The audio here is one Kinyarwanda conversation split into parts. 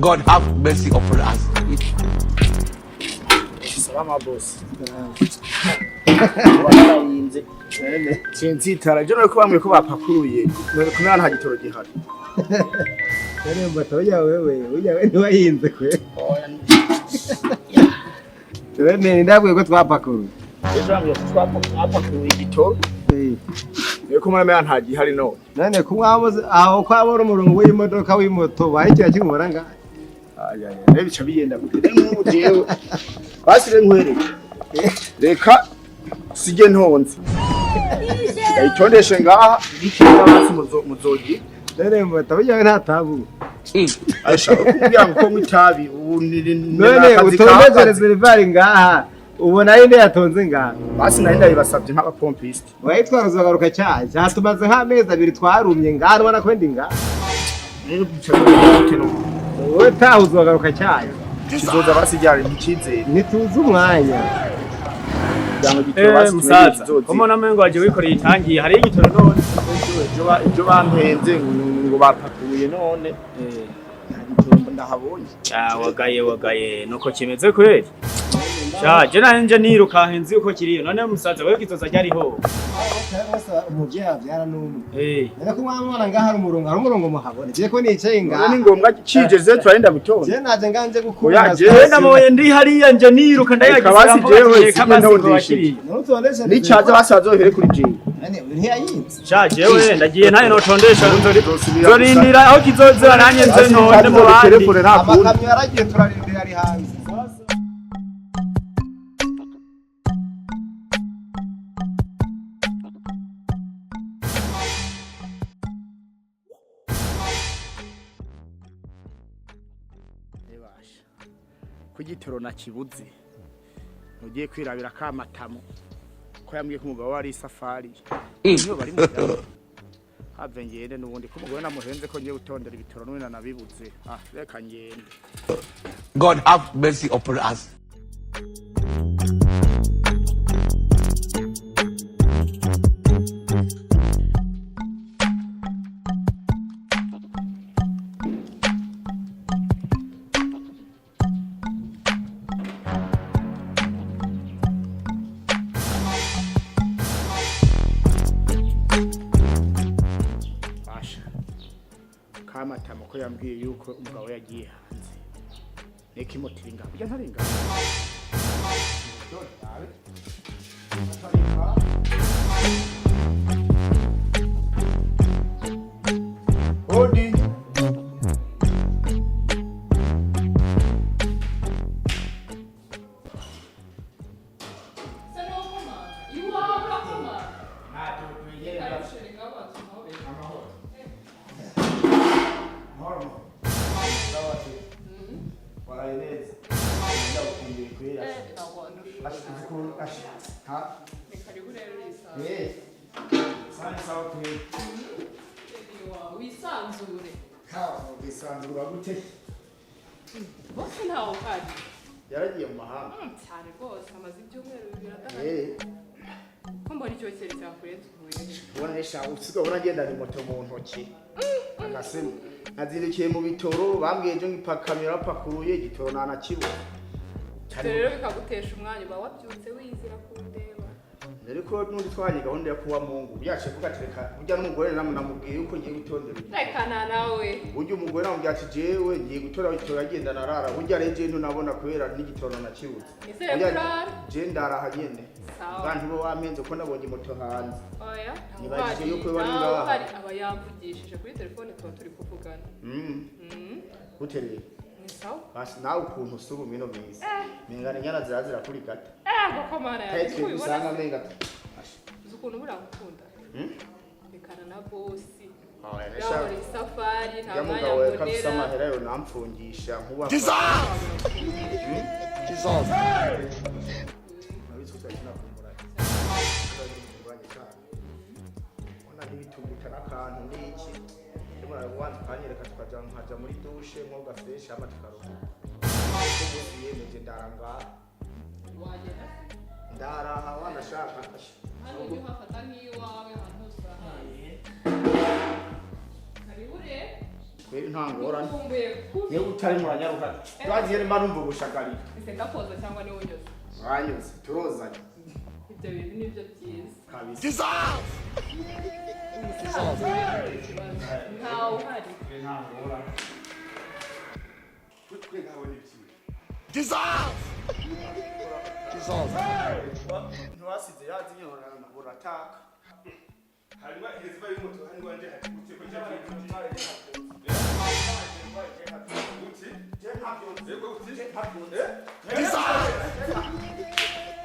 God have mercy upon us. Salama boss. Warayinze. Sinzitara je no ko bamwe ko bapakuruye. None kumera nta gitoro gihari. None mbatoya wewe ntiwayinze kwe. None ndabwiye ko twapakuruye. Ejo bamwe twapakuruye igitoro. Ko mwana nta gihari no. None kumwabuze aho kwabora umurongo w'imodoka w'imoto bahitira kimubora nga. Reba bica biyenda gute. N'ubu jewe. Basire nkwere. Reka sije ntonze. Ndayitondeshe ngaha bikiza basi muzogi. None mbatoya nta tabu. Aisha kugira ngo ko itabi ubu none utondeze reservoir ngaha ubona inde yatonze ngaha basi nari ndabasabye nk'abapompiste wayitwara uzagaruka cyaje cyatumaze nk'amezi abiri twarumye ngaha ubona ko ndi ngaha wowe tahu uzagaruka cyaje kizoza basi ryari ntikizere nituze umwanya musaza komona mengo waje wikoreye itangiye hari igitoro none ejo bampenze ngo bapakuye none ndahabonye wagaye nuko kimeze kweli je nanje niruka henzi uko kiriyo none musaza wewe kizoza ryariho umuvye avyara n'umwe none ko mwamubona ngaha hari umurongo muhabone je ko nicaye ngaha ni ngombwa cijeze twarinda gutonda je naje nganje gukura je namoye ndi hariya nje niruka ndayagiza jewe sikindondeshe nicaza basazohere kuri je none ntiyayinze jewe ndagiye nayo notondesha nzorindira aho kizozera nanye nze none mu bandi amakamyo yaragiye turarindira ari hanze kugitero na kibuzi ugiye kwirabira kamatamo ko yambwiye ko umugabo wari safari niyo bari mu have ngende nubundi ko umugabo namuhenze ko ngiye gutondera ibitoro none nabibuze reka ngende. God have mercy upon us. Kamatamo ko yambwiye yuko umugabo yagiye hanze neki motiringa bijya ntaringa Odi wisanzura gute bose ntawo kaje yaragiye mu mahanga cyane rwose amaze ibyumweru bibiri adahari ko mbona icyo cyere cyakurenze ubuye ubona nesha usiga ubona agenda ni moto mu ntoki agasema nazindukiye mu bitoro bambwiye ejo ngipakamira pakuruye igitoro nanakibu rero bikagutesha umwanya uba wabyutse wizira kundeba ariko n'undi twanye gahunda yo kuwa Mungu yaje kugatereka burya n'umugore namubwiye yuko ngiye gutondera rekana nawe burya umugore namubwiye ati jewe ngiye gutora igitoro agenda narara burya reje ntunabona kubera n'igitoro nakibuze je ndaraha nyene kandi bo wamenze ko nabonye moto hanze oya nibajije yuko bari ngaha hari abayamvugishije kuri telefone tuba turi kuvugana utereye nisawa basi nawe ukuntu usura umino mwiza mingana nyana zirazira kuri gata ngoko mana yaje kubibona menga ukuntu buragukunda rekana na bosi nesha safari nta mwanya yamugawe kabisa amahera yo namfungisha nkuba kanyereka tukaja nkaja muri dushe nko gafresha amatukaruka ubu yemeje ndaranga ndaraha wanashaka hano uri hafata nk'iwawe hano usurahaye karibure ntangorane Ukumbuye kubi. yewe utari muranyaruka twagiye mba numva ubushakari Ese ndakoza cyangwa niwe unyuze. wanyuze turozanye Ibyo bintu nibyo byiza. kabisa Ntawe uhari. ntangorane twe ngaho ni iki ntiwasize yazi nyora urataka harimo hezba y'umuto hani wanje hakutse ko cyane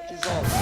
Jesus!